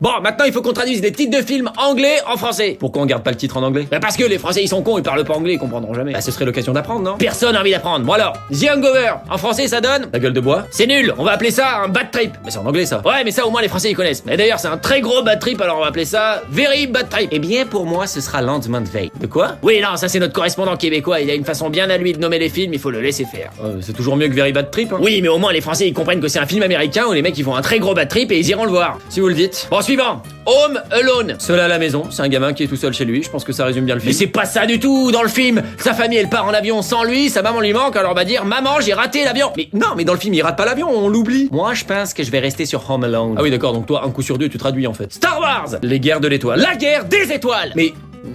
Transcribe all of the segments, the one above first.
Bon, maintenant il faut qu'on traduise des titres de films anglais en français. Pourquoi on garde pas le titre en anglais? Bah parce que les Français ils sont cons, ils parlent pas anglais, ils comprendront jamais. Bah ce serait l'occasion d'apprendre, non? Personne n'a envie d'apprendre. Bon alors, The Hangover, en français ça donne La gueule de bois. C'est nul, on va appeler ça un bad trip. Mais c'est en anglais ça. Ouais, mais ça au moins les Français ils connaissent. Et d'ailleurs c'est un très gros bad trip, alors on va appeler ça Very Bad Trip. Eh bien pour moi ce sera Lendemain de veille. De quoi? Oui non, ça c'est notre correspondant québécois, il a une façon bien à lui de nommer les films, il faut le laisser faire. C'est toujours mieux que Very Bad Trip, hein. Oui, mais au moins les Français ils comprennent que c'est un film américain où les mecs ils font un très gros bad trip et ils iront le voir. Si vous le dites. Bon, suivant. Home Alone. Seul à la maison, c'est un gamin qui est tout seul chez lui, je pense que ça résume bien le film. Mais c'est pas ça du tout dans le film. Sa famille elle part en avion sans lui, sa maman lui manque, alors on va dire maman j'ai raté l'avion. Mais non, mais dans le film il rate pas l'avion, on l'oublie. Moi je pense que je vais rester sur Home Alone. Ah oui d'accord, donc toi un coup sur deux tu traduis en fait. Star Wars. Les guerres de l'étoile. La guerre des étoiles. Mais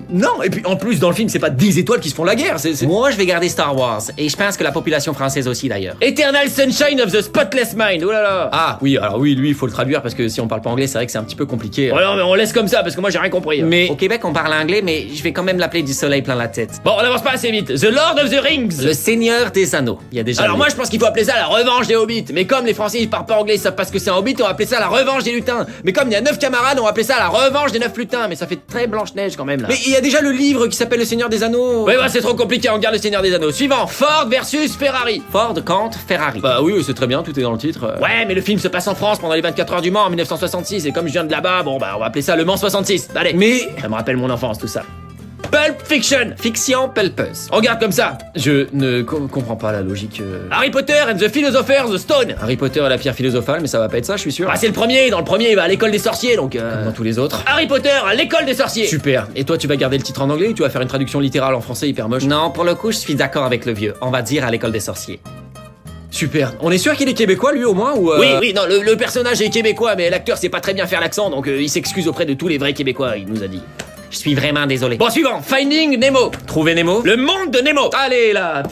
non, et puis en plus dans le film c'est pas des étoiles qui se font la guerre, c'est... Moi je vais garder Star Wars, et je pense que la population française aussi d'ailleurs. Eternal Sunshine of the Spotless Mind, oh là là. Ah oui, alors oui, lui il faut le traduire parce que si on parle pas anglais c'est vrai que c'est un petit peu compliqué. Ouais non mais on laisse comme ça parce que moi j'ai rien compris. Mais au Québec on parle anglais mais je vais quand même l'appeler du soleil plein la tête. Bon on avance pas assez vite. The Lord of the Rings. Le Seigneur des Anneaux, il y a déjà... Alors moi je pense qu'il faut appeler ça la revanche des hobbits, mais comme les Français ils parlent pas anglais, ils savent pas ce que c'est un hobbit, on va appeler ça la revanche des lutins. Mais comme il y a 9 camarades, on va appeler ça la revanche des 9 lutins, mais ça fait très Blanche-Neige quand même là. Mais il y a déjà le livre qui s'appelle Le Seigneur des Anneaux. Ouais, bah c'est trop compliqué, on garde Le Seigneur des Anneaux. Suivant, Ford versus Ferrari. Ford contre Ferrari. Bah oui, c'est très bien, tout est dans le titre. Ouais, mais le film se passe en France pendant les 24 heures du Mans en 1966, et comme je viens de là-bas, bon bah on va appeler ça Le Mans 66. Allez. Mais ça me rappelle mon enfance tout ça. Pulp Fiction. Fiction pulpeuse. On garde comme ça. Je ne comprends pas la logique. Harry Potter and the Philosopher's Stone. Harry Potter et la pierre philosophale, mais ça va pas être ça, je suis sûr. Ah, c'est le premier. Dans le premier, il va à l'école des sorciers, donc comme dans tous les autres. Harry Potter à l'école des sorciers. Super. Et toi, tu vas garder le titre en anglais ou tu vas faire une traduction littérale en français hyper moche? Non, pour le coup, je suis d'accord avec le vieux. On va dire à l'école des sorciers. Super. On est sûr qu'il est québécois, lui, au moins, ou Oui, non, le personnage est québécois, mais l'acteur sait pas très bien faire l'accent, donc il s'excuse auprès de tous les vrais québécois, il nous a dit. Je suis vraiment désolé. Bon, suivant, Finding Nemo. Trouver Nemo. Le monde de Nemo. Allez, là.